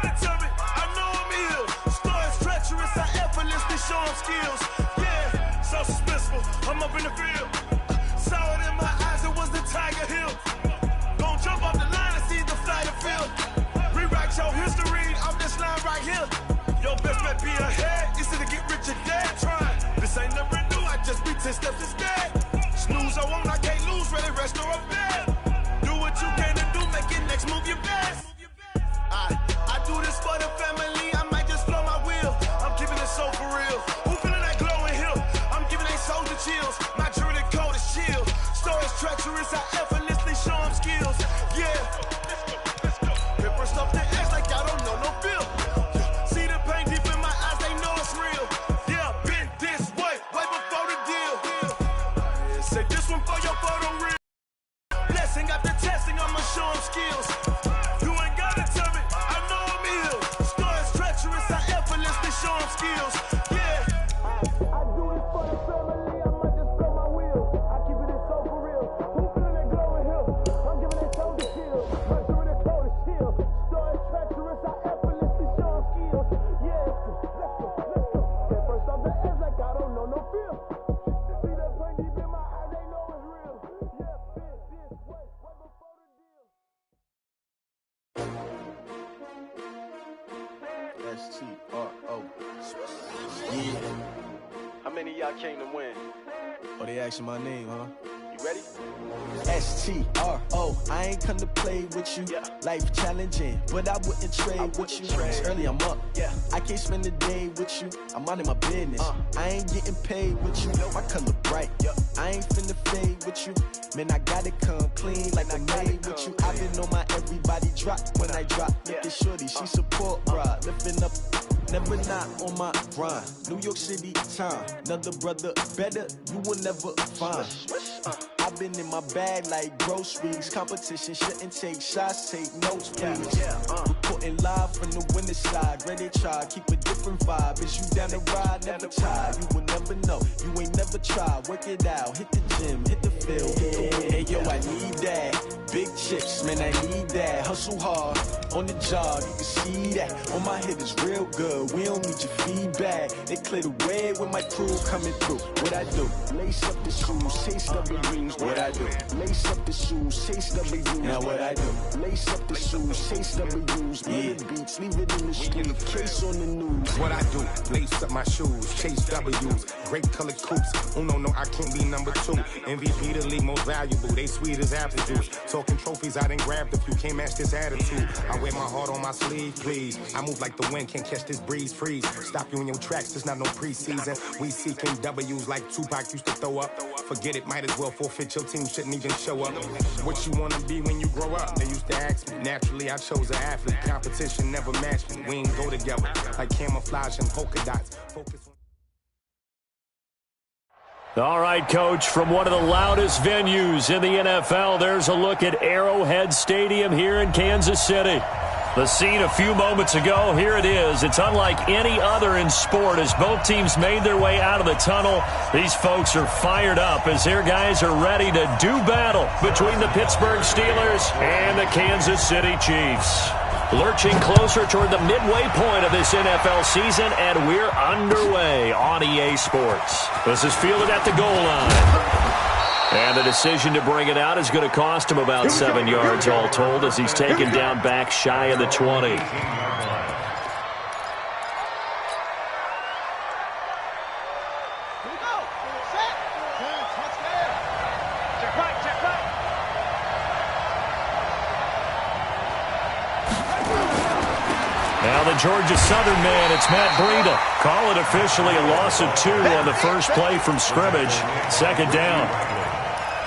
gotta tell me, I know I'm ill. Stories treacherous, I effortlessly show them skills. Yeah, so suspenseful, I'm up in the field. Saw it in my eyes, it was the Tiger Hill. Gon' jump off the line and see the flight of field. Rewrite your history off this line right here. Your best bet be ahead, it's to get rich or dead trying. This ain't never new, I just be 10 steps instead. Snooze, I won't, I can't lose, ready, rest or I'm dead. Do what you can to do, make it next move your best. I do this for the family, I might just flow my wheel. I'm keeping it so for real. Who feeling that glowing hill? I'm giving they soldier chills. My jewelry code is chill. Stories treacherous, I effortlessly show them skills. Yeah. Paper stuff the edge like I don't know no feel. See the pain deep in my eyes, they know it's real. Yeah, been this way before the deal. Say this one for your photo reel. Blessing after testing, I'ma show them skills. You ain't gotta tell me, I know I'm ill. Stories treacherous, I effortlessly show them skills. Yeah. I do this for the family, I might just blow my wheel. I keep it so for real. Who feeling that glowing hill? I'm giving that shoulder chill. My jewelry code is chill. Stories treacherous, I effortlessly show them skills. Yeah. Let's go. Get first off the edge like I don't know no feel. See that pain deep in my eyes, they know it's real. Yeah, been this way before the deal. S-T-R-O. Yeah. How many of y'all came to win? Oh, they asking my name, huh? You ready? S-T-R-O. I ain't come to play with you. Yeah. Life challenging, but I wouldn't trade with you. It's early, I'm up. Yeah. I can't spend the day with you. I'm minding my business. I ain't getting paid with you. My color bright. I ain't finna fade with you. Man, I gotta come clean like I made with you. I've been on my everybody drop when I drop. Look at shorty, she support ride. Lifting up, never not on my grind. New York City time. Another brother better, you will never find. I've been in my bag like groceries. Competition shouldn't take shots, take notes, please. Reporting live from the winning side. Ready to try, keep a different vibe. Is you down the ride, never tired. You will never know, you ain't never tried. Work it out, hit the gym, hit the field, hit the win. Hey yo, I need that. Big chips, man, I need that. Hustle hard, on the job, you can see that. On my hit is real good, we don't need your feedback. They clear the way with my crew coming through. What I do? Lace up the shoes, chase W's. What I do? Lace up the shoes, chase W's. Now what I do? Lace up the shoes, chase W's. Yeah. Beats, leave it in the street, case on the news. What I do? Lace up my shoes, chase W's. Great colored coops. Oh no, I can't be number 2. MVP the league most valuable. They sweet as apple juice. Talking trophies, I done grabbed a few. Can't match this attitude. I wear my heart on my sleeve, please. I move like the wind, can't catch this breeze. Freeze. Stop you in your tracks, there's not no preseason. We seeking W's like Tupac used to throw up. Forget it, might as well forfeit. Your team shouldn't even show up. What you wanna be when you grow up? They used to ask me. Naturally, I chose an athlete. Competition never matched me. We ain't go together like camouflage and polka dots. Focus on All right, Coach, from one of the loudest venues in the NFL, there's a look at Arrowhead Stadium here in Kansas City. The scene a few moments ago, here it is. It's unlike any other in sport as both teams made their way out of the tunnel. These folks are fired up as their guys are ready to do battle between the Pittsburgh Steelers and the Kansas City Chiefs. Lurching closer toward the midway point of this NFL season, and we're underway on EA Sports. This is fielded at the goal line. And the decision to bring it out is going to cost him about 7 yards all told as he's taken down back shy of the 20. Now the Georgia Southern man, it's Matt Breida. Call it officially a loss of 2 on the first play from scrimmage. Second down.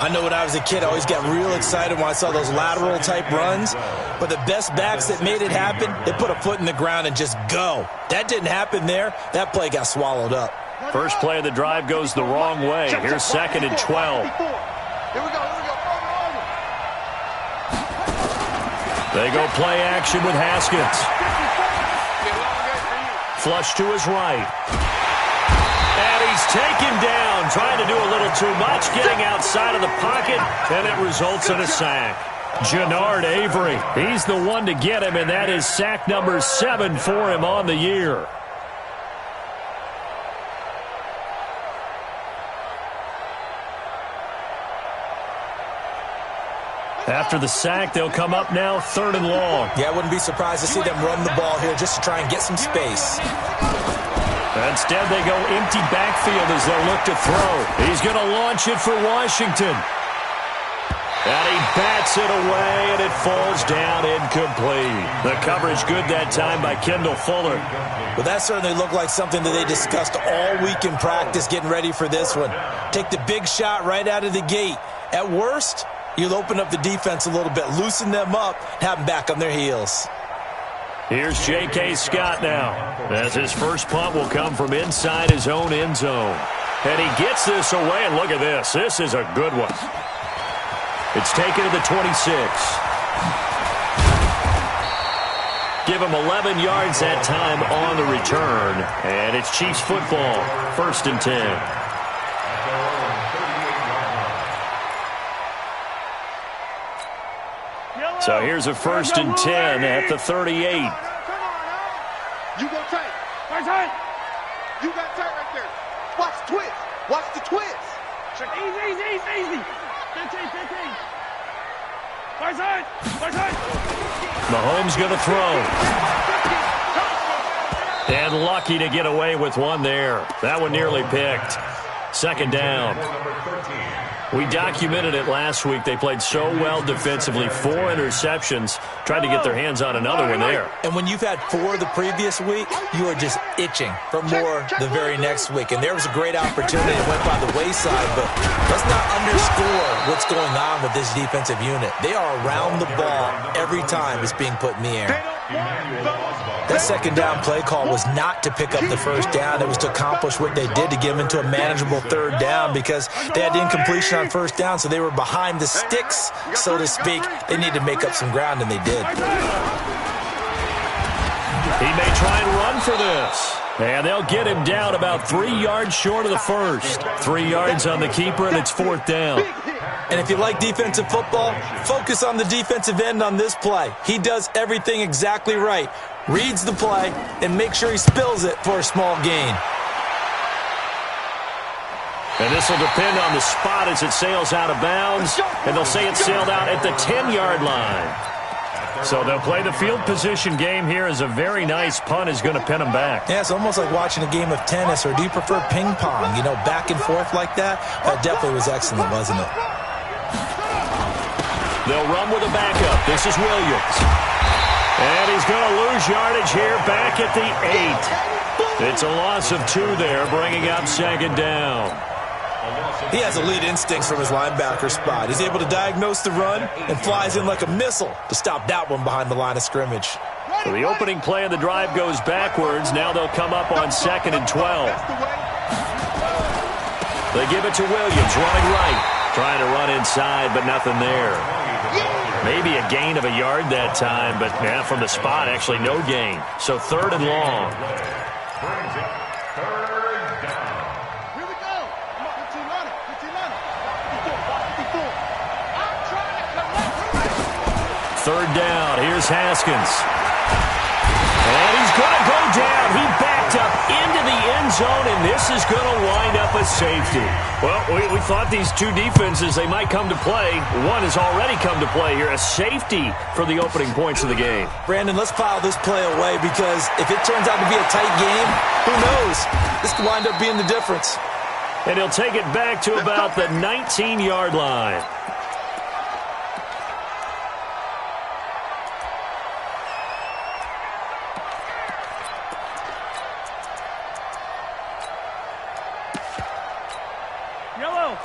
I know when I was a kid, I always got real excited when I saw those lateral-type runs. But the best backs that made it happen, they put a foot in the ground and just go. That didn't happen there. That play got swallowed up. First play of the drive goes the wrong way. Here's 2nd and 12. Here we go. They go play action with Haskins. Flush to his right. And he's taken down, trying to do a little too much, getting outside of the pocket, and it results in a sack. Genard Avery. He's the one to get him, and that is sack number 7 for him on the year. After the sack, they'll come up now 3rd and long. Yeah, I wouldn't be surprised to see them run the ball here just to try and get some space. Instead, they go empty backfield as they'll look to throw. He's going to launch it for Washington. And he bats it away, and it falls down incomplete. The coverage good that time by Kendall Fuller. Well, that certainly looked like something that they discussed all week in practice getting ready for this one. Take the big shot right out of the gate. At worst, you'll open up the defense a little bit, loosen them up, have them back on their heels. Here's J.K. Scott now, as his first punt will come from inside his own end zone. And he gets this away, and look at this. This is a good one. It's taken to the 26. Give him 11 yards that time on the return. And it's Chiefs football, 1st and 10. So here's a 1st and 10 at the 38. You go tight. You got tight right there. Watch the twist. Watch the twist. Easy. 15. Mahomes going to throw. And lucky to get away with one there. That one nearly picked. 2nd down. We documented it last week. They played so well defensively. 4 interceptions. Tried to get their hands on another one there. And when you've had 4 the previous week, you are just itching for more the very next week. And there was a great opportunity that went by the wayside, but let's not underscore what's going on with this defensive unit. They are around the ball every time it's being put in the air. That 2nd down play call was not to pick up the 1st down. It was to accomplish what they did to get them into a manageable 3rd down because they had incompletion on 1st down, so they were behind the sticks, so to speak. They needed to make up some ground, and they did. He may try and run for this. And they'll get him down about 3 yards short of the 1st. 3 yards on the keeper, and it's 4th down. And if you like defensive football, focus on the defensive end on this play. He does everything exactly right. Reads the play and makes sure he spills it for a small gain. And this will depend on the spot as it sails out of bounds. And they'll say it sailed out at the 10-yard line. So they'll play the field position game here as a very nice punt is going to pin them back. Yeah, it's almost like watching a game of tennis, or do you prefer ping pong? You know, back and forth like that? That definitely was excellent, wasn't it? They'll run with a backup. This is Williams. And he's going to lose yardage here back at the 8. It's a loss of 2 there, bringing up 2nd down. He has elite instincts from his linebacker spot. He's able to diagnose the run and flies in like a missile to stop that one behind the line of scrimmage. So the opening play of the drive goes backwards. Now they'll come up on 2nd and 12. They give it to Williams, running right. Trying to run inside, but nothing there. Maybe a gain of a yard that time, but yeah, from the spot, actually no gain. So 3rd and long. Third down. Here's Haskins. And he's going to go down. He backed up into the end zone, and this is going to wind up a safety. Well, we thought these two defenses, they might come to play. One has already come to play here. A safety for the opening points of the game. Brandon, let's file this play away because if it turns out to be a tight game, who knows? This could wind up being the difference. And he'll take it back to about the 19-yard line.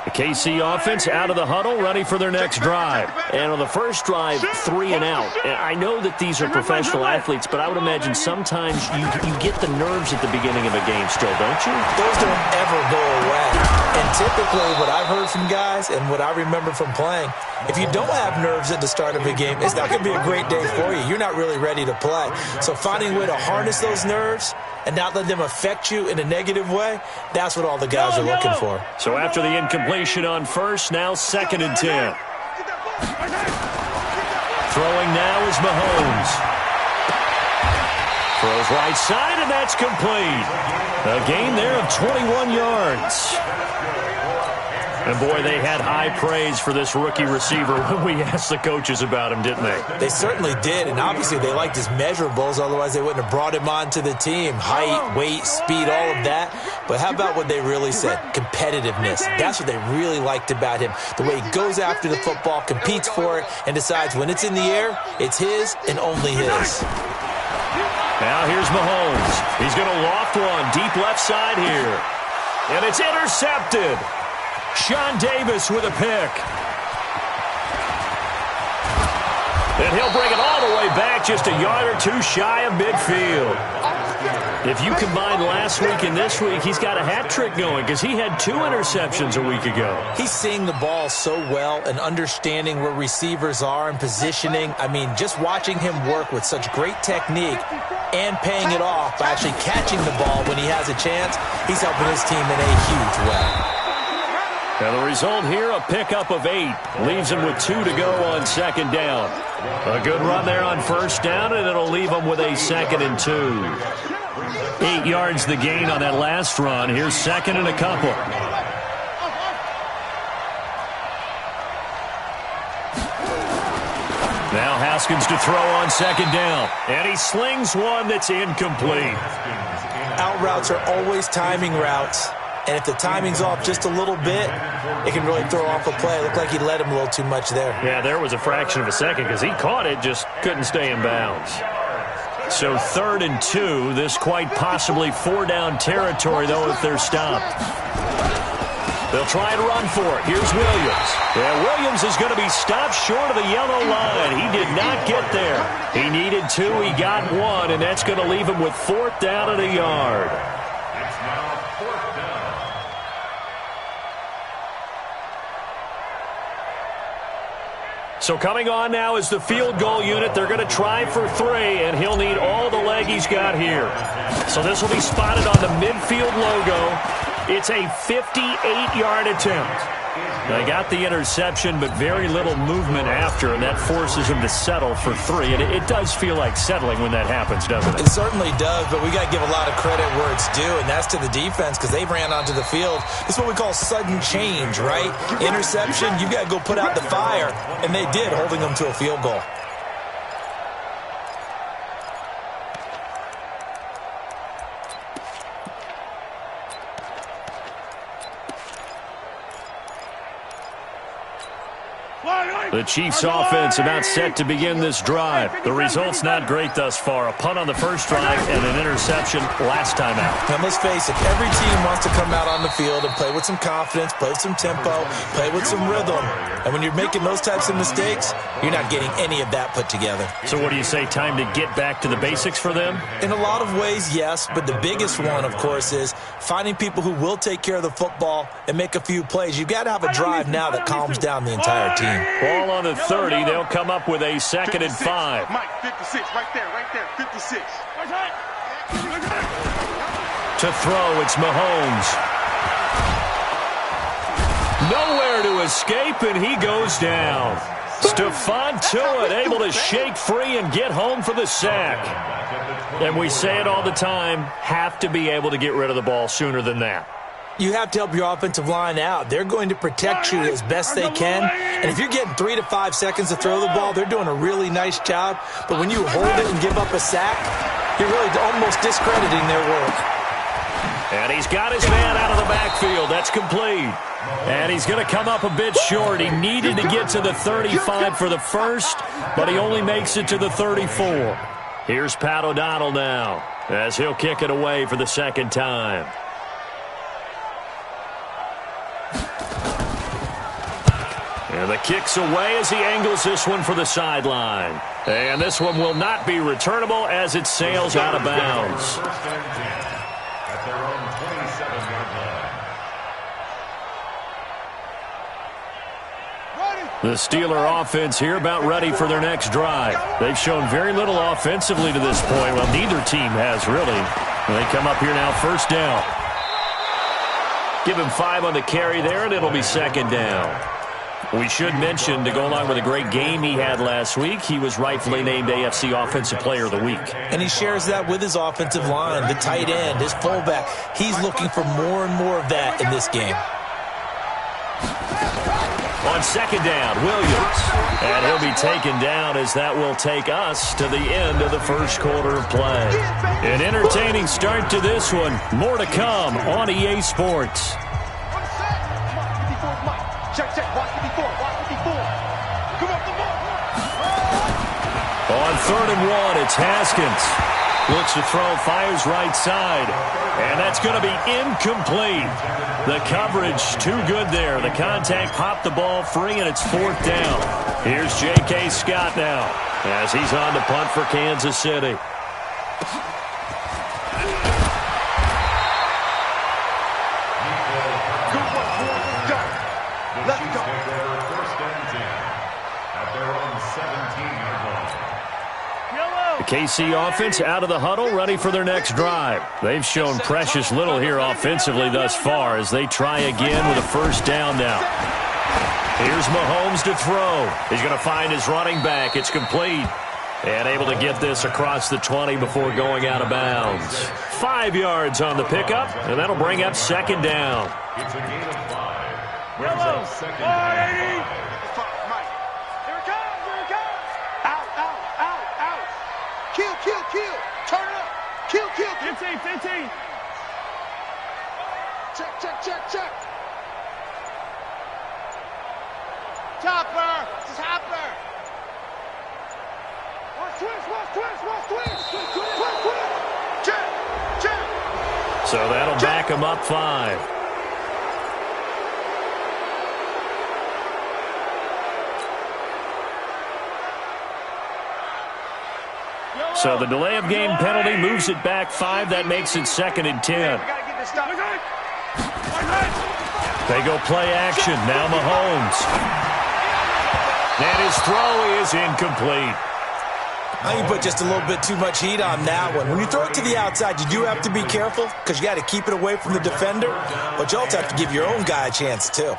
The KC offense out of the huddle, ready for their next drive. And on the first drive, 3 and out. And I know that these are professional athletes, but I would imagine sometimes you get the nerves at the beginning of a game still, don't you? Those don't ever go away. And typically what I've heard from guys and what I remember from playing, if you don't have nerves at the start of a game, it's not going to be a great day for you. You're not really ready to play. So finding a way to harness those nerves and not let them affect you in a negative way, that's what all the guys are looking for. So after the incompletion on first, now 2nd and 10. Throwing now is Mahomes. Throws right side, and that's complete. A gain there of 21 yards. And, boy, they had high praise for this rookie receiver when we asked the coaches about him, didn't they? They certainly did, and obviously they liked his measurables. Otherwise, they wouldn't have brought him onto the team. Height, weight, speed, all of that. But how about what they really said? Competitiveness. That's what they really liked about him. The way he goes after the football, competes for it, and decides when it's in the air, it's his and only his. Now here's Mahomes. He's going to loft one deep left side here. And it's intercepted. Sean Davis with a pick. And he'll bring it all the way back just a yard or two shy of midfield. If you combine last week and this week, he's got a hat trick going because he had 2 interceptions a week ago. He's seeing the ball so well and understanding where receivers are and positioning. I mean, just watching him work with such great technique and paying it off by actually catching the ball when he has a chance, he's helping his team in a huge way. Now the result here, a pickup of 8. Leaves him with 2 to go on second down. A good run there on first down, and it'll leave him with a 2nd and 2. 8 yards the gain on that last run. Here's 2nd and a couple. Now Haskins to throw on second down. And he slings one that's incomplete. Out routes are always timing routes. And if the timing's off just a little bit, it can really throw off a play. It looked like he let him a little too much there. Yeah, there was a fraction of a second because he caught it, just couldn't stay in bounds. So 3rd and 2. This quite possibly 4-down territory, though, if they're stopped. They'll try and run for it. Here's Williams. Yeah, Williams is going to be stopped short of the yellow line. He did not get there. He needed 2. He got 1, and that's going to leave him with 4th down and a yard. So coming on now is the field goal unit. They're going to try for 3, and he'll need all the leg he's got here. So this will be spotted on the midfield logo. It's a 58-yard attempt. They got the interception, but very little movement after, and that forces him to settle for 3. And it does feel like settling when that happens, doesn't it? It certainly does, but we got to give a lot of credit where it's due, and that's to the defense because they ran onto the field. This is what we call sudden change, right? Interception, you got to go put out the fire, and they did, holding them to a field goal. The Chiefs offense about set to begin this drive. The result's not great thus far. A punt on the first drive and an interception last time out. And let's face it, every team wants to come out on the field and play with some confidence, play with some tempo, play with some rhythm. And when you're making those types of mistakes, you're not getting any of that put together. So what do you say, time to get back to the basics for them? In a lot of ways, yes. But the biggest one, of course, is finding people who will take care of the football and make a few plays. You've got to have a drive now that calms down the entire team. Ball on the 30. They'll come up with a 2nd and 5. Mike, 56, right there, 56. To throw, it's Mahomes. Nowhere to escape, and he goes down. Stephon Tuitt able to shake free and get home for the sack. And we say it all the time, have to be able to get rid of the ball sooner than that. You have to help your offensive line out. They're going to protect you as best they can. And if you're getting 3 to 5 seconds to throw the ball, they're doing a really nice job. But when you hold it and give up a sack, you're really almost discrediting their work. And he's got his man out of the backfield. That's complete. And he's going to come up a bit short. He needed to get to the 35 for the first, but he only makes it to the 34. Here's Pat O'Donnell now as he'll kick it away for the second time. And the kick's away as he angles this one for the sideline. And this one will not be returnable as it sails out of bounds. The Steeler offense here about ready for their next drive. They've shown very little offensively to this point. Well, neither team has really. They come up here now, first down. Give him 5 on the carry there, and it'll be second down. We should mention, to go along with a great game he had last week, he was rightfully named AFC Offensive Player of the Week. And he shares that with his offensive line, the tight end, his fullback. He's looking for more and more of that in this game. On second down, Williams. And he'll be taken down as that will take us to the end of the first quarter of play. An entertaining start to this one. More to come on EA Sports. Check, watch 54, watch 54. Come on, come on. On 3rd and 1, it's Haskins. Looks to throw, fires right side. And that's going to be incomplete. The coverage too good there. The contact popped the ball free, and it's 4th down. Here's J.K. Scott now as he's on the punt for Kansas City. KC offense out of the huddle, ready for their next drive. They've shown precious little here offensively thus far as they try again with a first down now. Here's Mahomes to throw. He's going to find his running back. It's complete. And able to get this across the 20 before going out of bounds. 5 yards on the pickup, and that'll bring up second down. It's a gain of 5. Yellow, 480. Kill. Turn it up. Kill. 15. Check. Chopper. Watch twist. Check. So that'll back him up 5. So the delay of game penalty moves it back 5. That makes it 2nd and 10. They go play action. Now Mahomes. And his throw is incomplete. I think you put just a little bit too much heat on that one. When you throw it to the outside, you do have to be careful because you got to keep it away from the defender. But you also have to give your own guy a chance, too.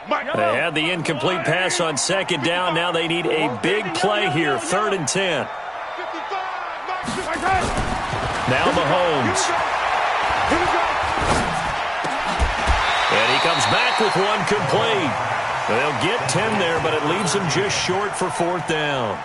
They had the incomplete pass on second down. Now they need a big play here. 3rd and 10. Now Mahomes. And he comes back with one complete. They'll get 10 there, but it leaves them just short for 4th down.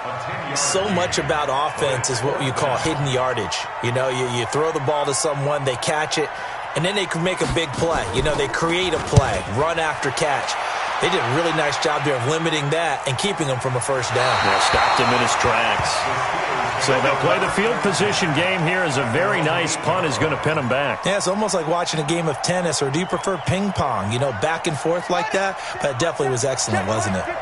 So much about offense is what you call hidden yardage. You know, you throw the ball to someone, they catch it, and then they can make a big play. You know, they create a play, run after catch. They did a really nice job there of limiting that and keeping him from a first down. Yeah, stopped him in his tracks. So they'll play the field position game here as a very nice punt is going to pin him back. Yeah, it's almost like watching a game of tennis, or do you prefer ping pong? You know, back and forth like that? But it definitely was excellent, wasn't it? And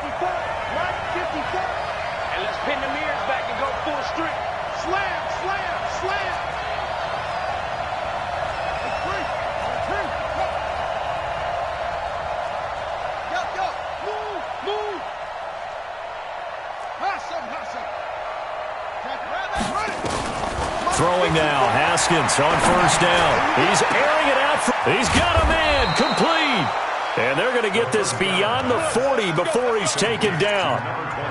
let's pin the mirrors back and go full strength. Slam. Move. Throwing now, Haskins on first down. He's airing it out. He's got a man, complete. And they're going to get this beyond the 40 before he's taken down.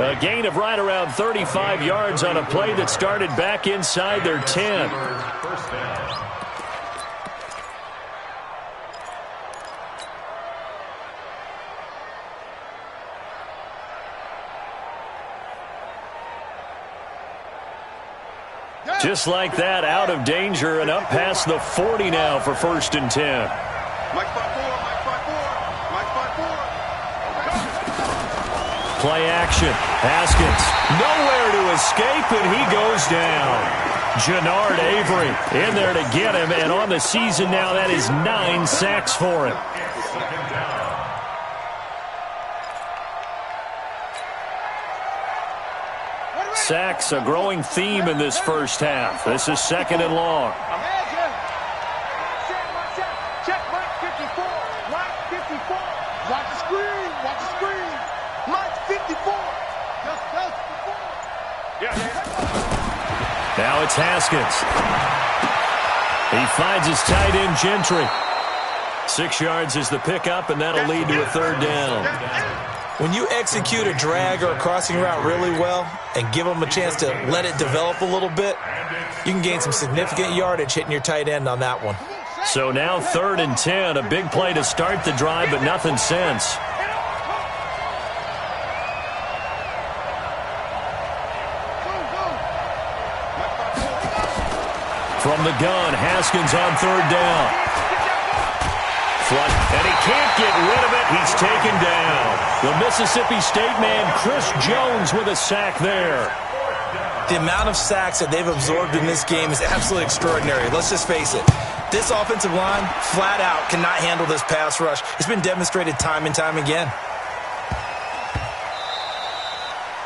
A gain of right around 35 yards on a play that started back inside their 10. Just like that, out of danger and up past the 40 now for 1st and 10. Mike 5-4. Play action. Haskins nowhere to escape, and he goes down. Jannard Avery in there to get him, and on the season now, that is 9 sacks for him. Sacks, a growing theme in this first half. This is 2nd and long. Check Mike 54. Mike 54. Watch the screen. Mike 54. Now it's Haskins. He finds his tight end, Gentry. 6 yards is the pickup, and that'll lead to a third down. When you execute a drag or a crossing route really well and give them a chance to let it develop a little bit, you can gain some significant yardage hitting your tight end on that one. So now 3rd and 10, a big play to start the drive, but nothing since. From the gun, Haskins on 3rd down. And he can't get rid of it. He's taken down. The Mississippi State man, Chris Jones, with a sack there. The amount of sacks that they've absorbed in this game is absolutely extraordinary. Let's just face it. This offensive line, flat out, cannot handle this pass rush. It's been demonstrated time and time again.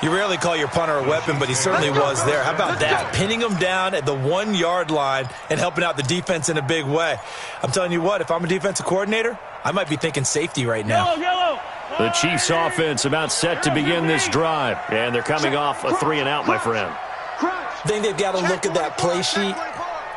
You rarely call your punter a weapon, but he certainly was there. How about that? Pinning him down at the 1-yard line and helping out the defense in a big way. I'm telling you what, if I'm a defensive coordinator, I might be thinking safety right now. The Chiefs offense about set to begin this drive, and they're coming off a 3-and-out, my friend. I think they've got to look at that play sheet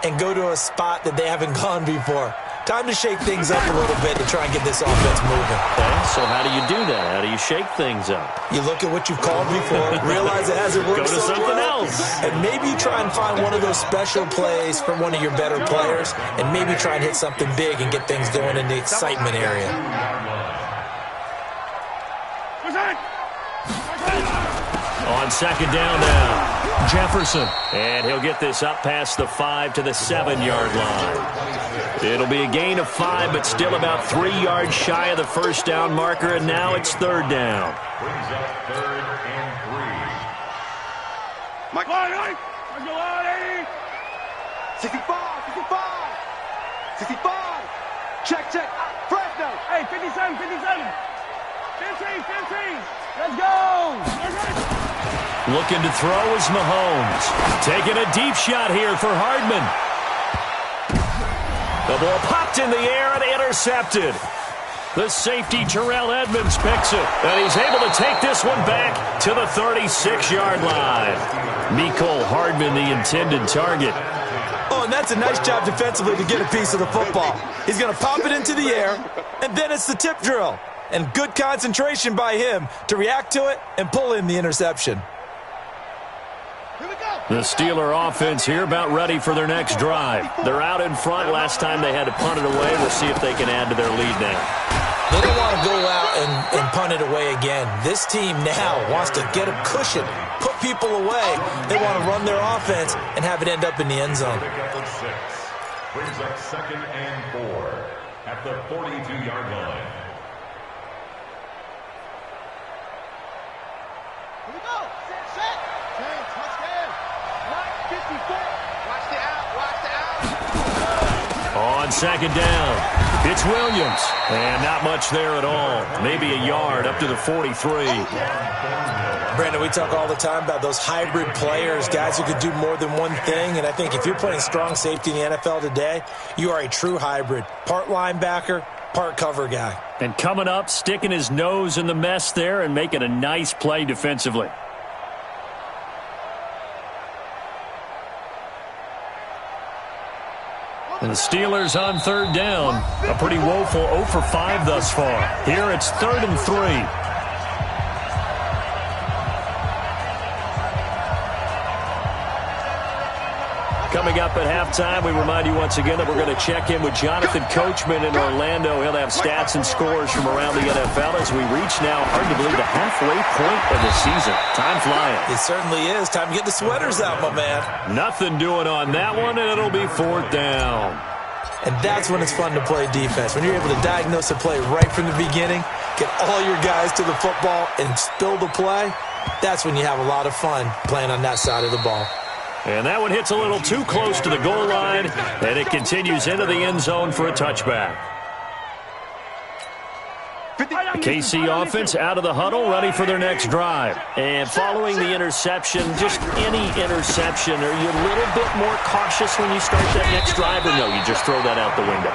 and go to a spot that they haven't gone before. Time to shake things up a little bit to try and get this offense moving. Okay, so how do you do that? How do you shake things up? You look at what you've called before, realize it hasn't worked Go to something else. And maybe you try and find one of those special plays from one of your better players, and maybe try and hit something big and get things going in the excitement area. On 2nd down now, Jefferson. And he'll get this up past the 5 to the 7-yard line. It'll be a gain of 5, but still about 3 yards shy of the first down marker, and now it's 3rd down. Brings up 3rd and 3. Mike. 65. Check. Fresno. Hey, 57. 15. Let's go. Looking to throw is Mahomes. Taking a deep shot here for Hardman. The ball popped in the air and intercepted. The safety, Terrell Edmonds, picks it. And he's able to take this one back to the 36-yard line. Mecole Hardman, the intended target. Oh, and that's a nice job defensively to get a piece of the football. He's going to pop it into the air, and then it's the tip drill. And good concentration by him to react to it and pull in the interception. The Steeler offense here about ready for their next drive. They're out in front. Last time they had to punt it away. We'll see if they can add to their lead now. They don't want to go out and punt it away again. This team now wants to get a cushion, put people away. They want to run their offense and have it end up in the end zone. Brings up 2nd and 4 at the 42-yard line. Here we go. Set. Touchdown. 54. Watch the out. On 2nd down, it's Williams. And not much there at all. Maybe a yard up to the 43. Brandon, we talk all the time about those hybrid players, guys who could do more than one thing. And I think if you're playing strong safety in the NFL today, you are a true hybrid. Part linebacker, part cover guy. And coming up, sticking his nose in the mess there and making a nice play defensively. And the Steelers on 3rd down. A pretty woeful 0 for 5 thus far. Here it's 3rd and 3. Coming up at halftime, we remind you once again that we're going to check in with Jonathan Coachman in Orlando. He'll have stats and scores from around the NFL as we reach now, hard to believe, the halfway point of the season. Time flying. It certainly is. Time to get the sweaters out, my man. Nothing doing on that one, and it'll be 4th down. And that's when it's fun to play defense. When you're able to diagnose a play right from the beginning, get all your guys to the football, and spill the play, that's when you have a lot of fun playing on that side of the ball. And that one hits a little too close to the goal line, and it continues into the end zone for a touchback. The KC offense out of the huddle, ready for their next drive. And following the interception, just any interception, are you a little bit more cautious when you start that next drive, or no, you just throw that out the window?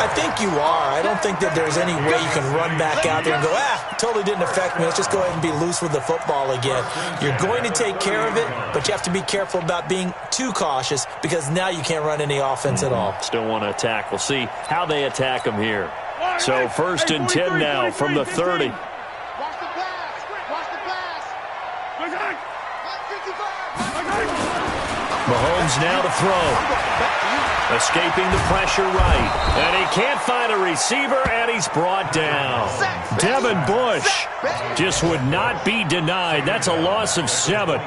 I think you are. I don't think that there's any way you can run back out there and go, totally didn't affect me. Let's just go ahead and be loose with the football again. You're going to take care of it, but you have to be careful about being too cautious because now you can't run any offense at all. Still want to attack. We'll see how they attack them here. So 1st and 10 now from the 30. Watch the pass. Watch the pass. Mahomes now to throw. Escaping the pressure right. And he can't find a receiver, and he's brought down. Devin Bush just would not be denied. That's a loss of 7.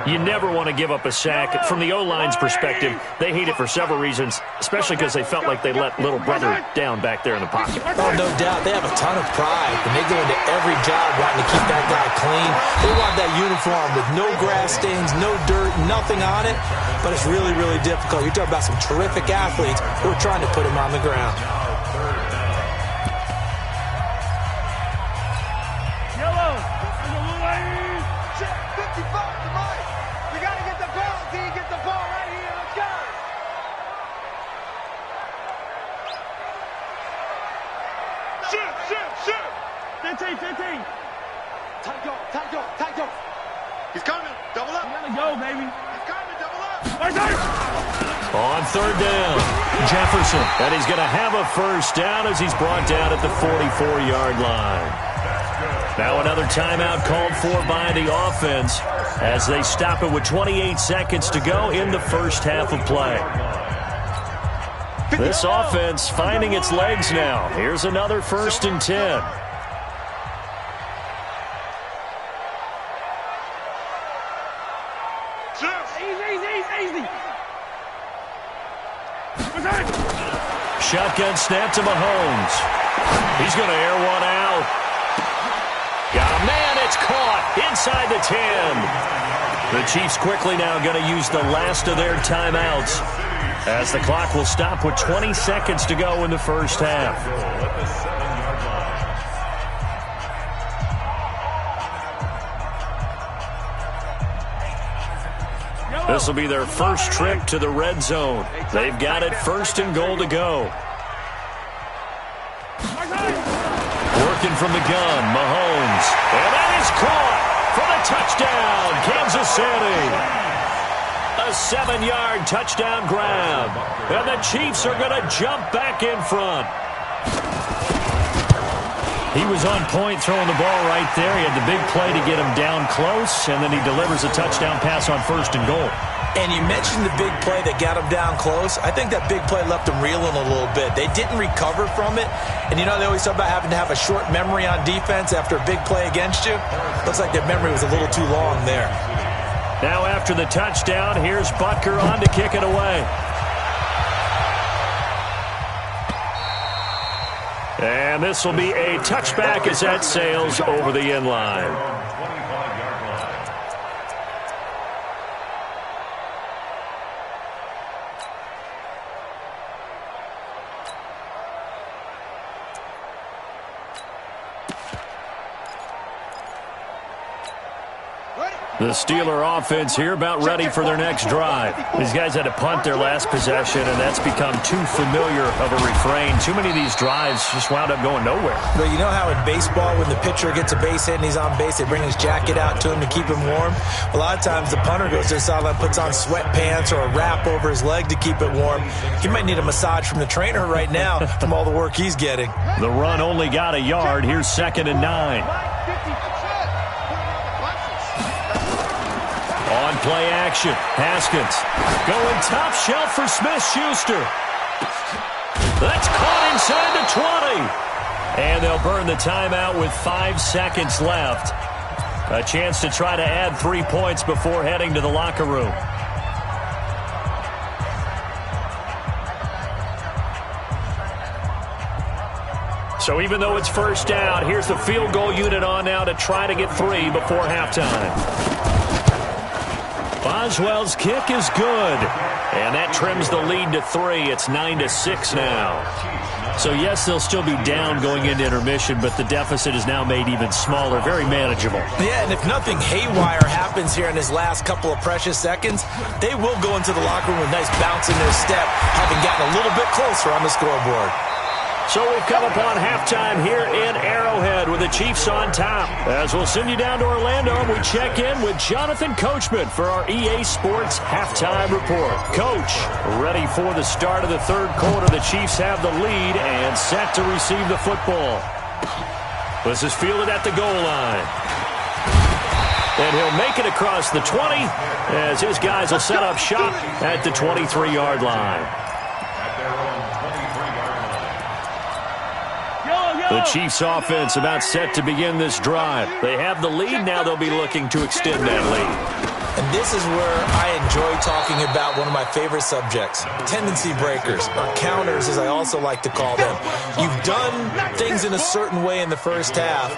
You never want to give up a sack. From the O-line's perspective, they hate it for several reasons, especially because they felt like they let little brother down back there in the pocket. Oh, no doubt. They have a ton of pride, and they go into every job wanting to keep that guy clean. They want that uniform with no grass stains, no dirt, nothing on it, but it's really, really difficult. You're talking about some terrific athletes who are trying to put him on the ground. He's coming. Double up. You gotta go, baby. He's coming. Double up. On 3rd down, Jefferson. And he's going to have a first down as he's brought down at the 44-yard line. Now another timeout called for by the offense as they stop it with 28 seconds to go in the first half of play. This offense finding its legs now. Here's another 1st and 10. Shotgun snap to Mahomes. He's going to air one out. Got a man. It's caught inside the 10. The Chiefs quickly now going to use the last of their timeouts as the clock will stop with 20 seconds to go in the first half. This will be their first trip to the red zone. They've got it 1st and goal to go. Working from the gun, Mahomes. And that is caught for the touchdown, Kansas City. A 7-yard touchdown grab. And the Chiefs are going to jump back in front. He was on point throwing the ball right there. He had the big play to get him down close, and then he delivers a touchdown pass on 1st and goal. And you mentioned the big play that got him down close. I think that big play left him reeling a little bit. They didn't recover from it. And you know, they always talk about having to have a short memory on defense after a big play against you. Looks like their memory was a little too long there. Now after the touchdown, here's Butker on to kick it away. And this will be a touchback as that sails over the end line. The Steeler offense here about ready for their next drive. These guys had to punt their last possession, and that's become too familiar of a refrain. Too many of these drives just wound up going nowhere. But you know how in baseball, when the pitcher gets a base hit and he's on base, they bring his jacket out to him to keep him warm? A lot of times the punter goes to the sideline, puts on sweatpants or a wrap over his leg to keep it warm. He might need a massage from the trainer right now from all the work he's getting. The run only got a yard. Here's 2nd and 9. On play action, Haskins going top shelf for Smith-Schuster. That's caught inside the 20. And they'll burn the timeout with 5 seconds left. A chance to try to add 3 points before heading to the locker room. So even though it's first down, here's the field goal unit on now to try to get 3 before halftime. Boswell's kick is good, and that trims the lead to 3. It's 9-6 now. So, yes, they'll still be down going into intermission, but the deficit is now made even smaller, very manageable. Yeah, and if nothing haywire happens here in his last couple of precious seconds, they will go into the locker room with a nice bounce in their step, having gotten a little bit closer on the scoreboard. So we've come upon halftime here in Arrowhead with the Chiefs on top. As we'll send you down to Orlando, we check in with Jonathan Coachman for our EA Sports Halftime Report. Coach, ready for the start of the third quarter. The Chiefs have the lead and set to receive the football. This is fielded at the goal line. And he'll make it across the 20 as his guys will set up shop at the 23-yard line. The Chiefs offense about set to begin this drive. They have the lead. Now they'll be looking to extend that lead. And this is where I enjoy talking about one of my favorite subjects, tendency breakers, or counters as I also like to call them. You've done things in a certain way in the first half,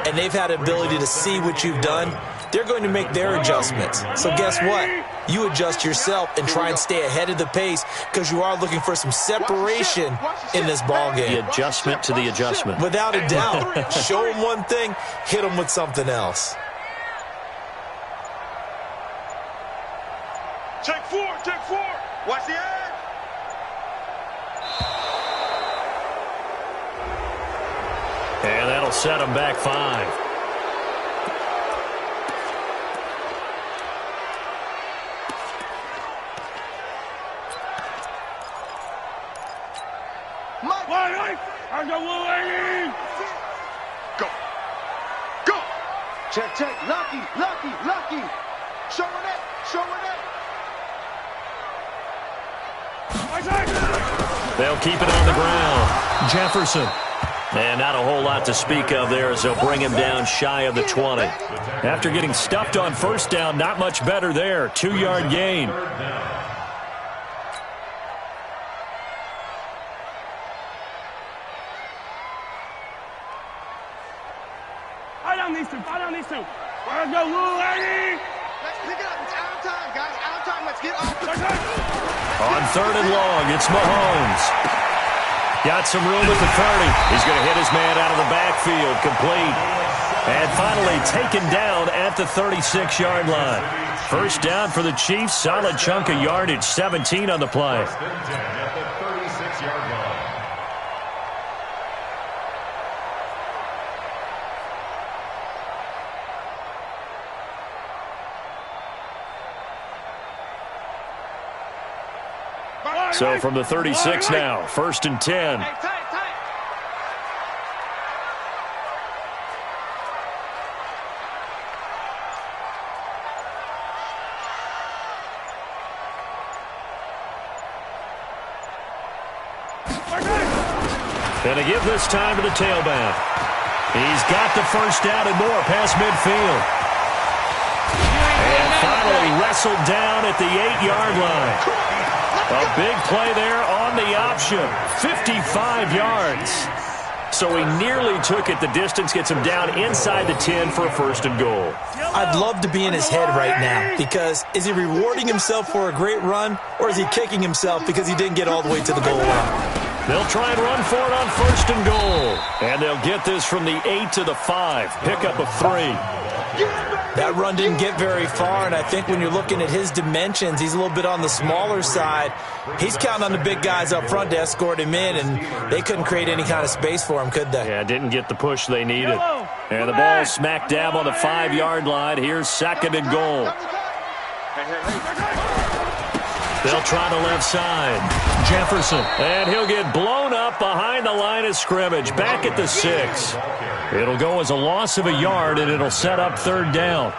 and they've had the ability to see what you've done. They're going to make their adjustments. So guess what? You adjust yourself and try and stay ahead of the pace because you are looking for some separation in this ballgame. The adjustment to the adjustment. Without a doubt. Show them one thing, hit them with something else. Take four. Watch the edge. And that'll set them back 5. Go. Check. Lucky. Showing it. They'll keep it on the ground. Jefferson. And not a whole lot to speak of there as they'll bring him down shy of the 20. After getting stuffed on first down, not much better there. 2-yard gain. Fall down these two. Let's go, Lou, lady. Let's pick it up. It's out of time, guys. Out of time. Let's get off the On 3rd and long, it's Mahomes. Got some room at the 30. He's going to hit his man out of the backfield, complete. And finally taken down at the 36-yard line. First down for the Chiefs. Solid chunk of yardage, 17 on the play. So from the 36 now, 1st and 10. And a give this time to the tailback. He's got the first down and more past midfield. And finally wrestled down at the 8-yard line. A big play there on the option. 55 yards. So he nearly took it the distance, gets him down inside the 10 for a 1st and goal. I'd love to be in his head right now because is he rewarding himself for a great run or is he kicking himself because he didn't get all the way to the goal line? They'll try and run for it on 1st and goal. And they'll get this from the 8 to the 5. Pickup of 3. That run didn't get very far, and I think when you're looking at his dimensions, he's a little bit on the smaller side. He's counting on the big guys up front to escort him in, and they couldn't create any kind of space for him, could they? Yeah, didn't get the push they needed. And the ball smack dab on the 5-yard line. Here's 2nd and goal. They'll try the left side. Jefferson. And he'll get blown up behind the line of scrimmage. Back at the 6. It'll go as a loss of a yard, and it'll set up 3rd down.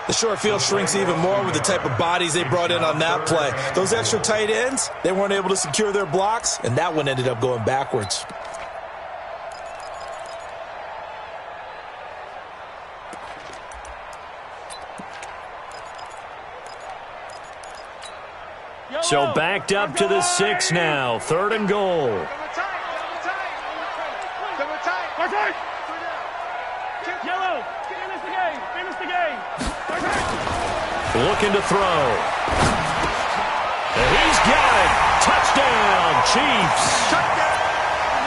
The short field shrinks even more with the type of bodies they brought in on that play. Those extra tight ends, they weren't able to secure their blocks, and that one ended up going backwards. So backed up to the 6 now. 3rd and goal. Yellow, finish the game. Looking to throw. And he's got it. Touchdown, Chiefs.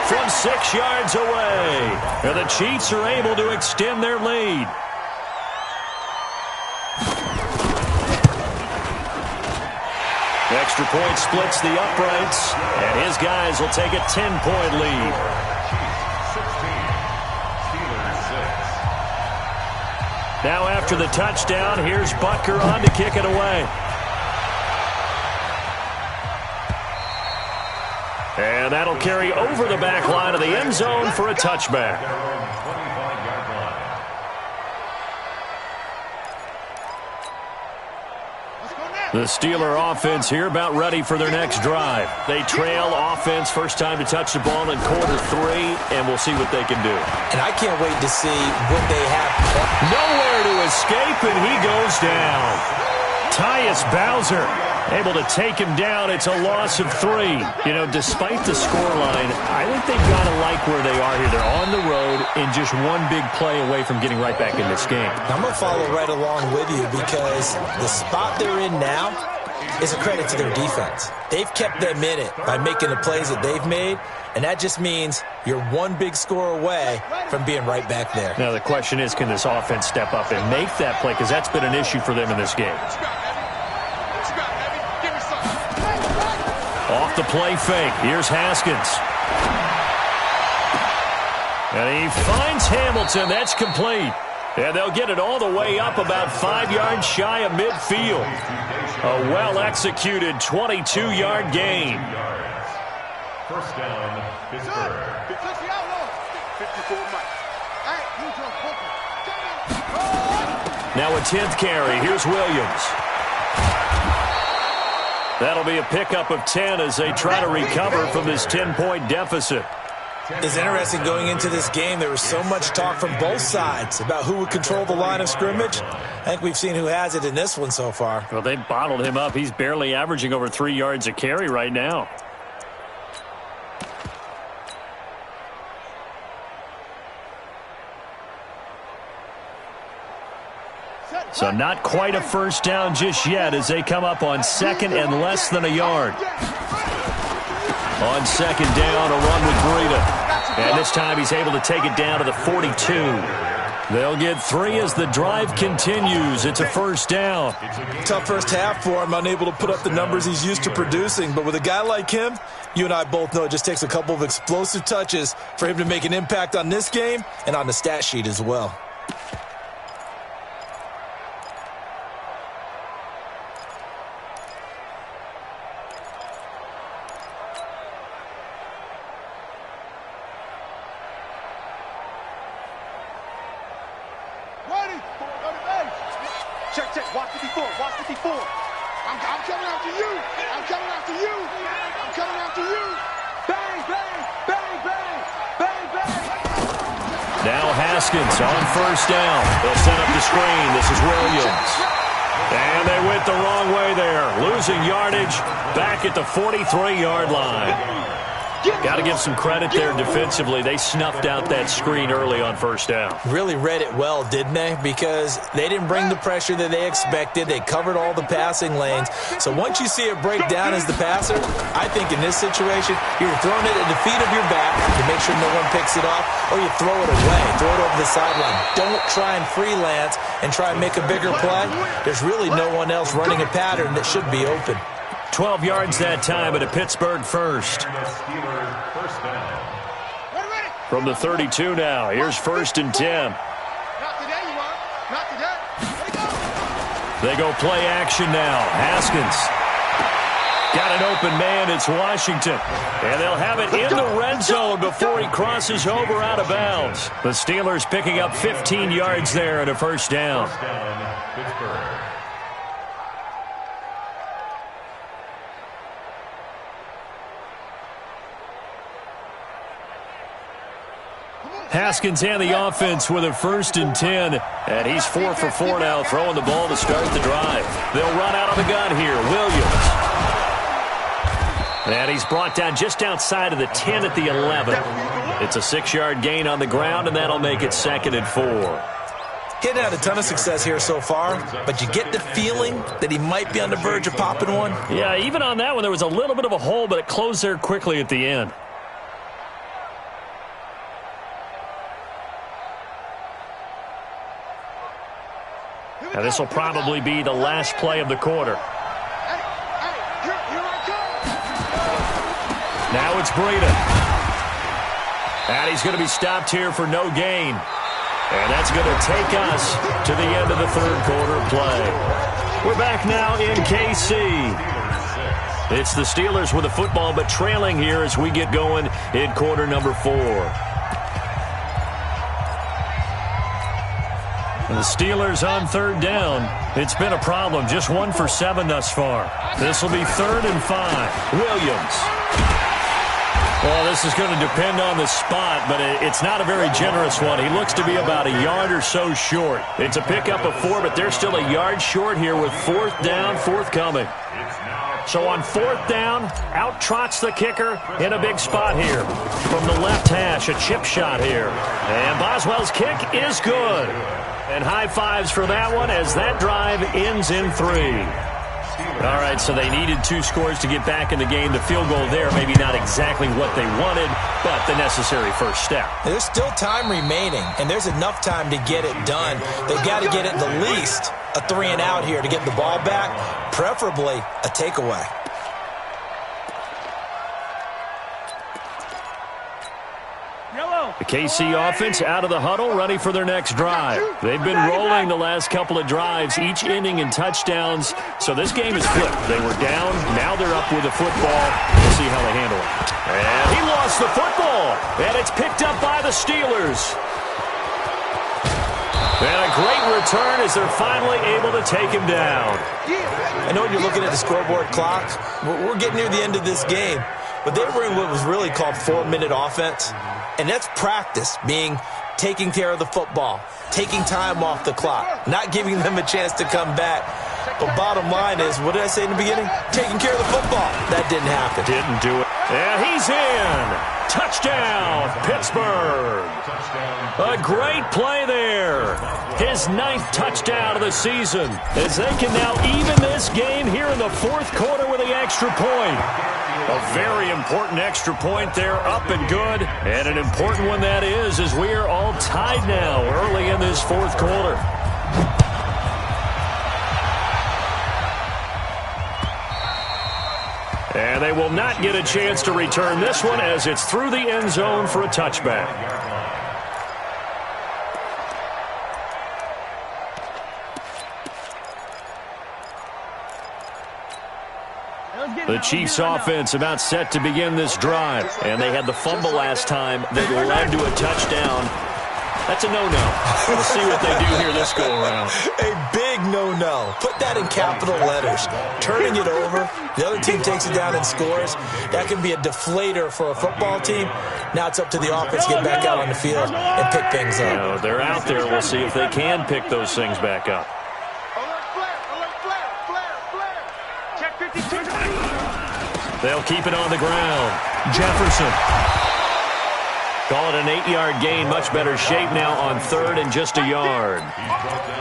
From 6 yards away. And the Chiefs are able to extend their lead. Extra point splits the uprights, and his guys will take a 10-point lead. Now after the touchdown, here's Butker on to kick it away. And that'll carry over the back line of the end zone for a touchback. The Steeler offense here about ready for their next drive. They trail offense, first time to touch the ball in quarter 3, and we'll see what they can do. And I can't wait to see what they have. Nowhere to escape, and he goes down. Tyus Bowser able to take him down. It's a loss of 3. You know, despite the scoreline, I think they've got to like where they are here. They're on the road and just one big play away from getting right back in this game. I'm going to follow right along with you because the spot they're in now is a credit to their defense. They've kept them in it by making the plays that they've made, and that just means you're one big score away from being right back there. Now the question is, can this offense step up and make that play? Because that's been an issue for them in this game. Off the play fake. Here's Haskins. And he finds Hamilton. That's complete. And they'll get it all the way up about 5 yards shy of midfield. A well-executed 22-yard gain. First down, Pittsburgh. Now a 10th carry. Here's Williams. That'll be a pickup of 10 as they try to recover from this 10-point deficit. It's interesting going into this game. There was so much talk from both sides about who would control the line of scrimmage. I think we've seen who has it in this one so far. Well, they bottled him up. He's barely averaging over 3 yards a carry right now. So not quite a first down just yet as they come up on second and less than a yard. On second down, a run with Breida. And this time he's able to take it down to the 42. They'll get 3 as the drive continues. It's a first down. Tough first half for him, unable to put up the numbers he's used to producing. But with a guy like him, you and I both know it just takes a couple of explosive touches for him to make an impact on this game and on the stat sheet as well. Check. Watch 54. Watch 54. I'm coming after you. I'm coming after you. I'm coming after you. Bang, bang, bang, bang, bang, bang. Now Haskins on first down. They'll set up the screen. This is Williams. And they went the wrong way there. Losing yardage back at the 43-yard line. Got to give some credit there defensively. They snuffed out that screen early on first down. Really read it well, didn't they? Because they didn't bring the pressure that they expected. They covered all the passing lanes. So once you see it break down as the passer, I think in this situation, you're throwing it at the feet of your back to make sure no one picks it off, or you throw it away, throw it over the sideline. Don't try and freelance and try and make a bigger play. There's really no one else running a pattern that should be open. 12 yards that time at a Pittsburgh first. From the 32 now. Here's first and 10. They go play action now. Haskins. Got an open man. It's Washington. And they'll have it in the red zone before he crosses over out of bounds. The Steelers picking up 15 yards there at a first down. Haskins and the offense with a first and 10. And he's 4 for 4 now, throwing the ball to start the drive. They'll run out of the gun here. Williams. And he's brought down just outside of the 10 at the 11. It's a 6-yard gain on the ground, and that'll make it second and 4. He hadn't had a ton of success here so far, but you get the feeling that he might be on the verge of popping one. Yeah, even on that one, there was a little bit of a hole, but it closed there quickly at the end. Now, this will probably be the last play of the quarter. Now it's Breida. And he's going to be stopped here for no gain. And that's going to take us to the end of the third quarter play. We're back now in KC. It's the Steelers with the football, but trailing here as we get going in quarter number 4. And the Steelers on third down. It's been a problem. Just 1 for 7 thus far. This will be 3rd and 5. Williams. Well, this is going to depend on the spot, but it's not a very generous one. He looks to be about a yard or so short. It's a pickup of 4, but they're still a yard short here with 4th down, forthcoming. So on 4th down, out trots the kicker in a big spot here. From the left hash, a chip shot here. And Boswell's kick is good. And high fives for that one as that drive ends in 3. All right, so they needed 2 scores to get back in the game. The field goal there, maybe not exactly what they wanted, but the necessary first step. There's still time remaining, and there's enough time to get it done. They've got to get it the least a 3 and out here to get the ball back, preferably a takeaway. The KC offense out of the huddle, ready for their next drive. They've been rolling the last couple of drives, each inning in touchdowns. So this game is flipped. They were down, now they're up with the football. We'll see how they handle it. And he lost the football, and it's picked up by the Steelers. And a great return as they're finally able to take him down. I know you're looking at the scoreboard clock. We're getting near the end of this game. But they were in what was really called 4-minute offense. And that's practice, being taking care of the football, taking time off the clock, not giving them a chance to come back. But bottom line is, what did I say in the beginning? Taking care of the football. That didn't happen. Didn't do it. And he's in. Touchdown, Pittsburgh. A great play there. His 9th touchdown of the season as they can now even this game here in the 4th quarter with the extra point. A very important extra point there, up and good. And an important one that is, as we are all tied now early in this 4th quarter. And they will not get a chance to return this one as it's through the end zone for a touchback. The Chiefs offense about set to begin this drive. And they had the fumble last time that led to a touchdown. That's a no-no. We'll see what they do here this go-around. A big no-no. Put that in capital letters. Turning it over, the other team takes it down and scores. That can be a deflator for a football team. Now it's up to the offense to get back out on the field and pick things up. No, they're out there. We'll see if they can pick those things back up. They'll keep it on the ground. Jefferson. Call it an 8-yard gain. Much better shape now on 3rd and just a yard.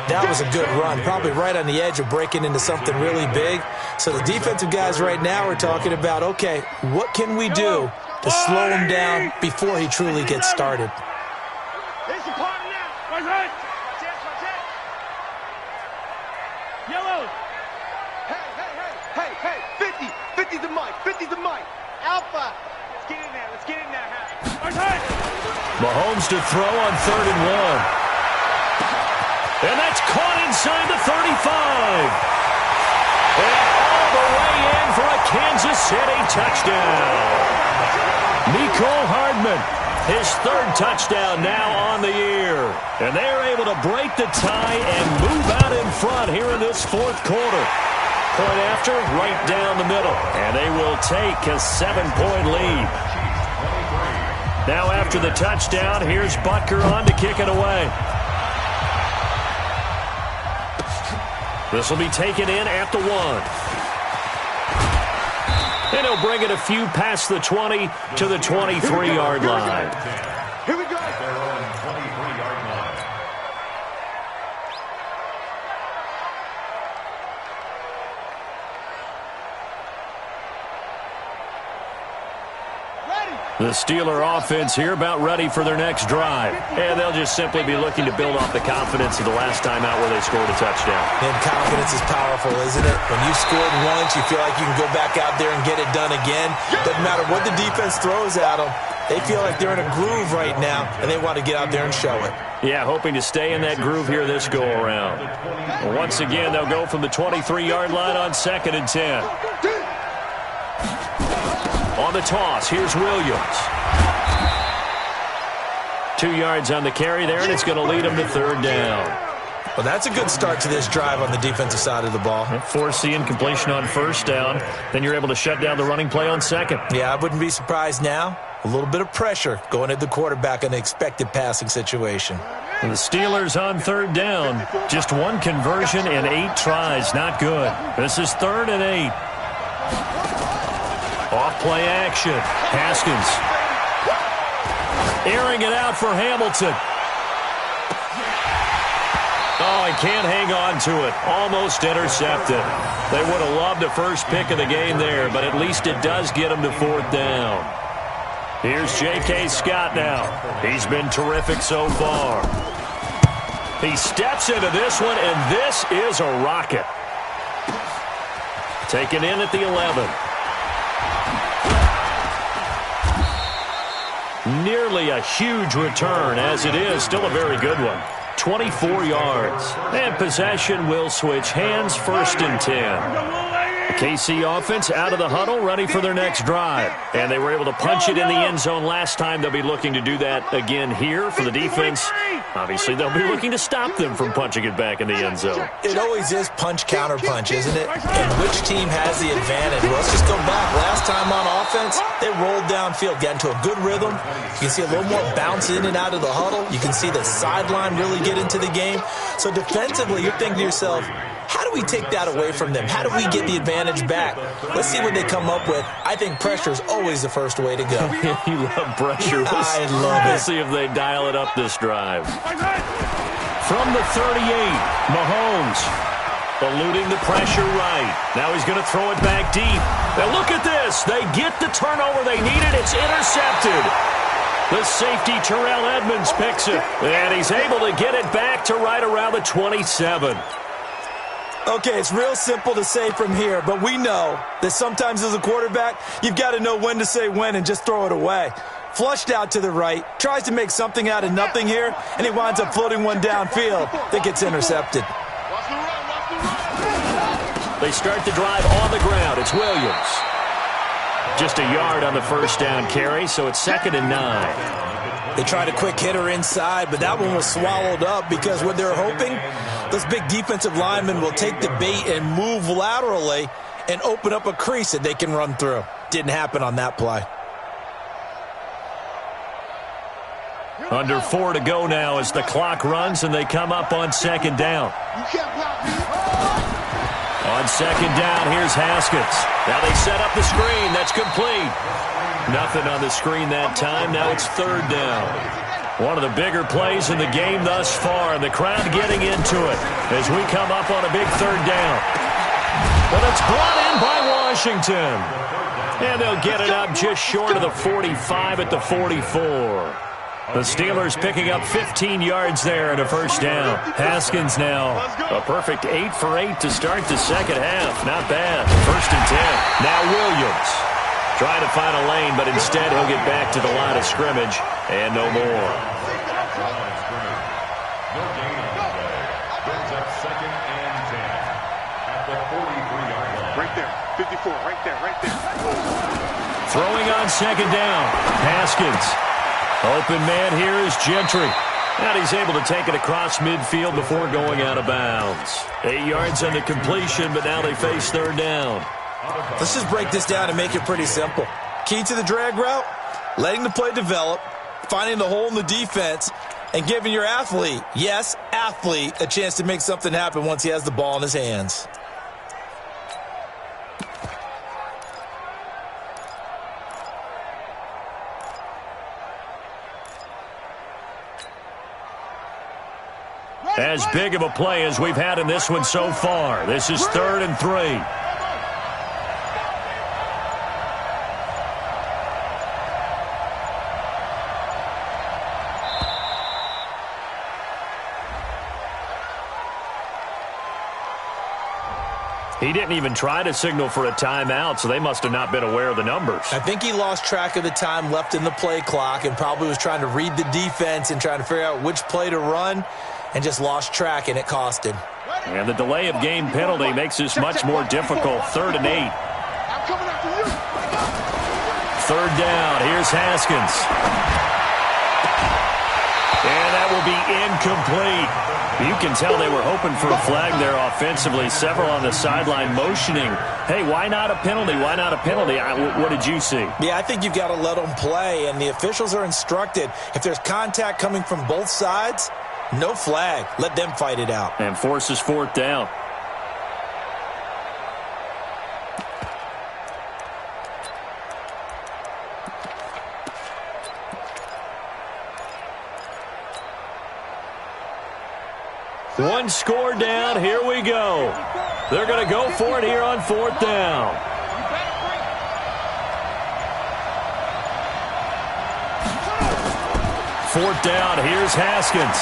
That was a good run. Probably right on the edge of breaking into something really big. So the defensive guys right now are talking about, okay, what can we do to slow him down before he truly gets started? Mahomes to throw on 3rd and 1. And that's caught inside the 35. And all the way in for a Kansas City touchdown. Mecole Hardman, his 3rd touchdown now on the year. And they are able to break the tie and move out in front here in this 4th quarter. Point after, right down the middle. And they will take a 7-point lead. Now after the touchdown, here's Butker on to kick it away. This will be taken in at the 1. And he'll bring it a few past the 20 to the 23-yard line. Here we go. The Steeler offense here about ready for their next drive. And they'll just simply be looking to build off the confidence of the last time out where they scored a touchdown. And confidence is powerful, isn't it? When you scored once, you feel like you can go back out there and get it done again. Doesn't matter what the defense throws at them. They feel like they're in a groove right now, and they want to get out there and show it. Yeah, hoping to stay in that groove here this go-around. Well, once again, they'll go from the 23-yard line on 2nd and 10. On the toss, here's Williams. 2 yards on the carry there, and it's going to lead them to 3rd down. Well, that's a good start to this drive on the defensive side of the ball. Force the incompletion on 1st down. Then you're able to shut down the running play on 2nd. Yeah, I wouldn't be surprised now. A little bit of pressure going at the quarterback in an expected passing situation. And the Steelers on 3rd down. Just 1 conversion in 8 tries. Not good. This is 3rd and 8. Off play action. Haskins. Airing it out for Hamilton. Oh, he can't hang on to it. Almost intercepted. They would have loved the first pick of the game there, but at least it does get them to 4th down. Here's J.K. Scott now. He's been terrific so far. He steps into this one, and this is a rocket. Taken in at the 11. Nearly a huge return, as it is still a very good one. 24 yards. And possession will switch hands, 1st and 10. The KC offense out of the huddle, ready for their next drive. And they were able to punch it in the end zone last time. They'll be looking to do that again here for the defense. Obviously, they'll be looking to stop them from punching it back in the end zone. It always is punch, counter punch, isn't it? And which team has the advantage? Well, let's just go back. Last time on offense, they rolled downfield, got into a good rhythm. You can see a little more bounce in and out of the huddle. You can see the sideline really get into the game. So defensively, you're thinking to yourself, how do we take that away from them? How do we get the advantage back? Let's see what they come up with. I think pressure is always the first way to go. You love pressure. I love it. Let's see if they dial it up this drive. From the 38, Mahomes eluding the pressure right. Now he's going to throw it back deep. Now look at this. They get the turnover they needed. It's intercepted. The safety, Terrell Edmonds, picks it. And he's able to get it back to right around the 27. Okay, it's real simple to say from here, but we know that sometimes as a quarterback, you've got to know when to say when and just throw it away. Flushed out to the right, tries to make something out of nothing here, and he winds up floating one downfield that gets intercepted. They start the drive on the ground. It's Williams. Just a yard on the 1st down carry, so it's 2nd and 9. They tried a quick hitter inside, but that one was swallowed up because what they're hoping, those big defensive linemen will take the bait and move laterally and open up a crease that they can run through. Didn't happen on that play. Under 4 to go now as the clock runs and they come up on 2nd down. On 2nd down, here's Haskins. Now they set up the screen. That's complete. Nothing on the screen that time. Now it's 3rd down. One of the bigger plays in the game thus far, and the crowd getting into it as we come up on a big 3rd down. But it's brought in by Washington. And they'll get it up just short of the 45 at the 44. The Steelers picking up 15 yards there and a 1st down. Haskins now a perfect 8 for 8 to start the 2nd half. Not bad. 1st and 10. Now Williams trying to find a lane, but instead he'll get back to the line of scrimmage and no more. Right there. 54. Right there. Right there. Throwing on 2nd down. Haskins. Open man here is Gentry. And he's able to take it across midfield before going out of bounds. 8 yards on the completion, but now they face 3rd down. Let's just break this down and make it pretty simple. Key to the drag route, letting the play develop, finding the hole in the defense, and giving your athlete, yes, athlete, a chance to make something happen once he has the ball in his hands. As big of a play as we've had in this one so far. This is 3rd and 3. He didn't even try to signal for a timeout, so they must have not been aware of the numbers. I think he lost track of the time left in the play clock and probably was trying to read the defense and trying to figure out which play to run and just lost track, and it cost him. And the delay of game penalty makes this much more difficult. 3rd and 8. Third down. Here's Haskins. And that will be incomplete. You can tell they were hoping for a flag there offensively. Several on the sideline motioning, hey, why not a penalty? Why not a penalty? What did you see? Yeah, I think you've got to let them play, and the officials are instructed. If there's contact coming from both sides, no flag. Let them fight it out. And forces 4th down. One score down. Here we go. They're going to go for it here on 4th down. Fourth down. Here's Haskins.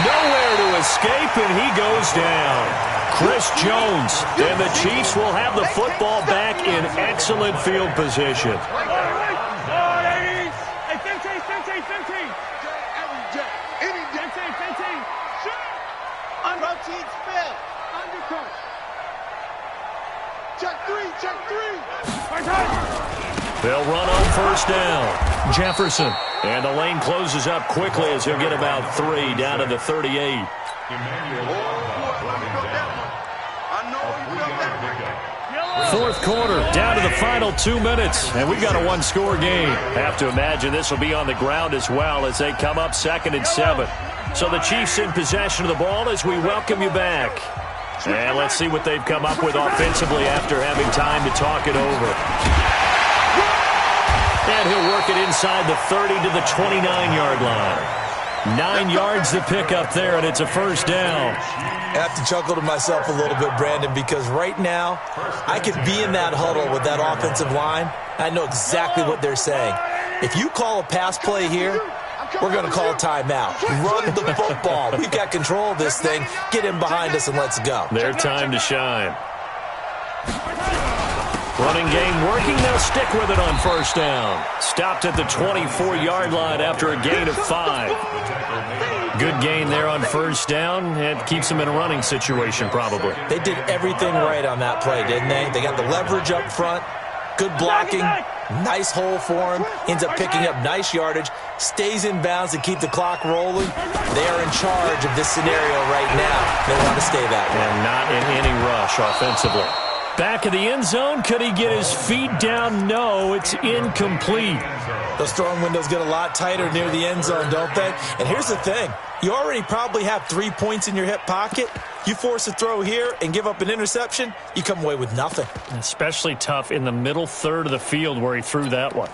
Nowhere to escape, and he goes down. Chris Jones. And the Chiefs will have the football back in excellent field position. They'll run on 1st down. Jefferson. And the lane closes up quickly as he'll get about 3 down to the 38. Fourth quarter, down to the final 2 minutes, and we've got a one-score game. Have to imagine this will be on the ground as well as they come up 2nd and 7. So the Chiefs in possession of the ball as we welcome you back. And let's see what they've come up with offensively after having time to talk it over. And he'll work it inside the 30 to the 29-yard line. 9 yards to pick up there, and it's a 1st down. I have to chuckle to myself a little bit, Brandon, because right now I could be in that huddle with that offensive line. I know exactly what they're saying. If you call a pass play here, we're going to call a timeout. Run the football. We've got control of this thing. Get in behind us and let's go. Their time to shine. Running game working. They'll stick with it on 1st down. Stopped at the 24-yard line after a gain of 5. Good gain there on 1st down. It keeps them in a running situation probably. They did everything right on that play, didn't they? They got the leverage up front. Good blocking. Nice hole for him. Ends up picking up nice yardage. Stays in bounds to keep the clock rolling. They are in charge of this scenario right now. They want to stay that way. And not in any rush offensively. Back of the end zone. Could he get his feet down? No, it's incomplete. Those throwing windows get a lot tighter near the end zone, don't they? And here's the thing. You already probably have 3 points in your hip pocket. You force a throw here and give up an interception, you come away with nothing. Especially tough in the middle third of the field where he threw that one.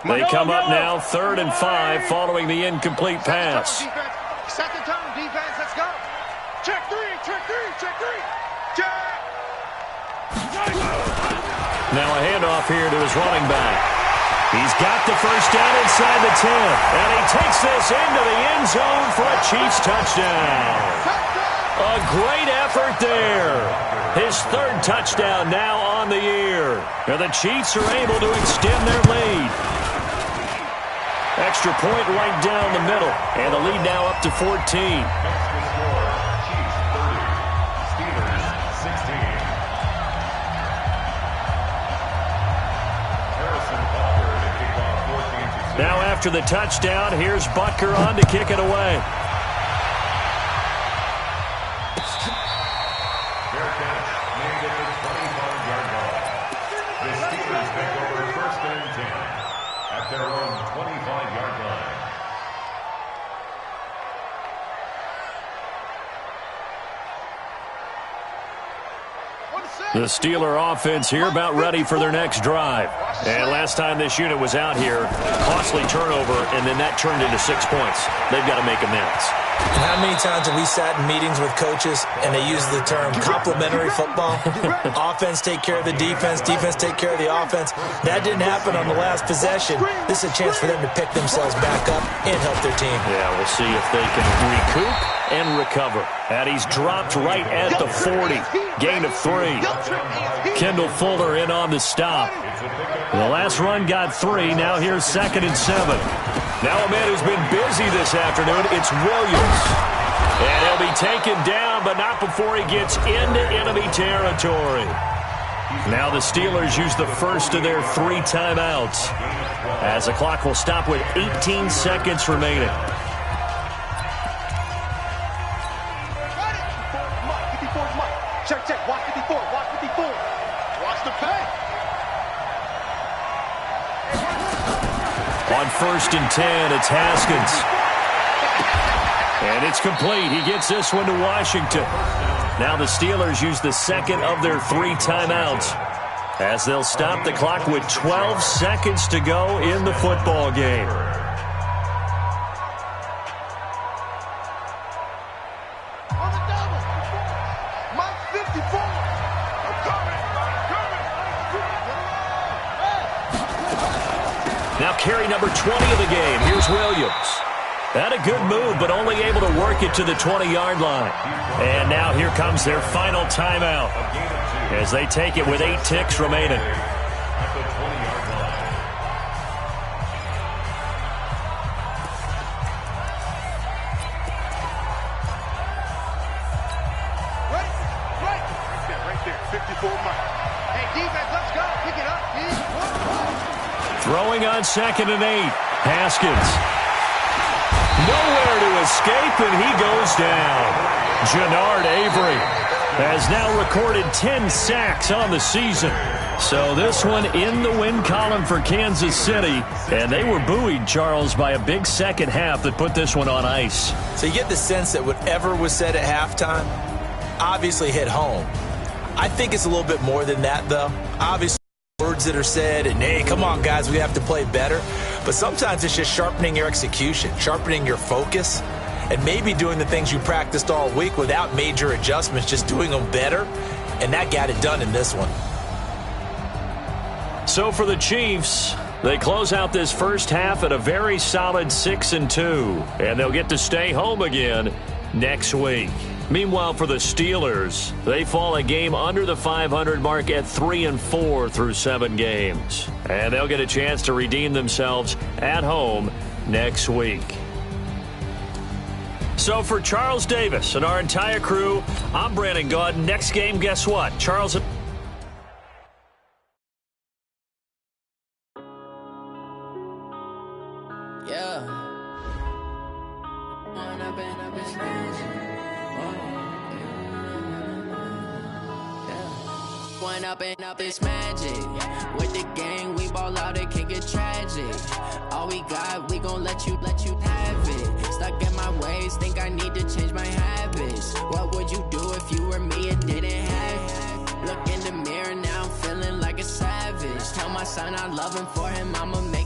They come up now 3rd and 5 following the incomplete pass. Set the tone, defense, let's go. Check 3, check 3, check 3. Check. Now a handoff here to his running back. He's got the 1st down inside the 10. And he takes this into the end zone for a Chiefs touchdown. A great effort there. His 3rd touchdown now on the year. And the Chiefs are able to extend their lead. Extra point right down the middle. And the lead now up to 14. Now after the touchdown, here's Butker on to kick it away. Fair catch, made at the 25-yard line. The Steelers take over 1st and 10 at their own 25-yard line. The Steeler offense here about ready for their next drive. And last time this unit was out here, costly turnover, and then that turned into 6 points. They've got to make amends. And how many times have we sat in meetings with coaches and they use the term complementary football? Offense take care of the defense, defense take care of the offense. That didn't happen on the last possession. This is a chance for them to pick themselves back up and help their team. Yeah, we'll see if they can recoup and recover. And he's dropped right at the 40. Gain of 3. Kendall Fuller in on the stop. The last run got 3. Now here's 2nd and 7. Now a man who's been busy this afternoon, it's Williams. And he'll be taken down, but not before he gets into enemy territory. Now the Steelers use the first of their 3 timeouts, as the clock will stop with 18 seconds remaining. Check, check. Watch 54. Watch 54. Watch the pay. On 1st and 10, it's Haskins. And it's complete. He gets this one to Washington. Now the Steelers use the 2nd of their 3 timeouts, as they'll stop the clock with 12 seconds to go in the football game. Now carry number 20 of the game. Here's Williams. Had a good move, but only able to work it to the 20-yard line. And now here comes their final timeout, as they take it with 8 ticks remaining. Right there. 54 miles. Hey, defense, let's go. Pick it up. Throwing on 2nd and 8. Haskins. Nowhere to escape, and he goes down. Jannard Avery has now recorded 10 sacks on the season. So this one in the win column for Kansas City. And they were buoyed, Charles, by a big second half that put this one on ice. So you get the sense that whatever was said at halftime obviously hit home. I think it's a little bit more than that, though. Obviously, words that are said, and hey, come on, guys, we have to play better. But sometimes it's just sharpening your execution, sharpening your focus, and maybe doing the things you practiced all week without major adjustments, just doing them better. And that got it done in this one. So for the Chiefs, they close out this first half at a very solid 6-2, and they'll get to stay home again next week. Meanwhile, for the Steelers, they fall a game under the 500 mark at 3-4 through 7 games. And they'll get a chance to redeem themselves at home next week. So for Charles Davis and our entire crew, I'm Brandon Gaudin. Next game, guess what? Charles... Up it's magic. With the gang, we ball out, it can get tragic. All we got, we gon' let you have it. Stuck in my ways, think I need to change my habits. What would you do if you were me and didn't have it? Look in the mirror now, I'm feeling like a savage. Tell my son I love him, for him I'ma make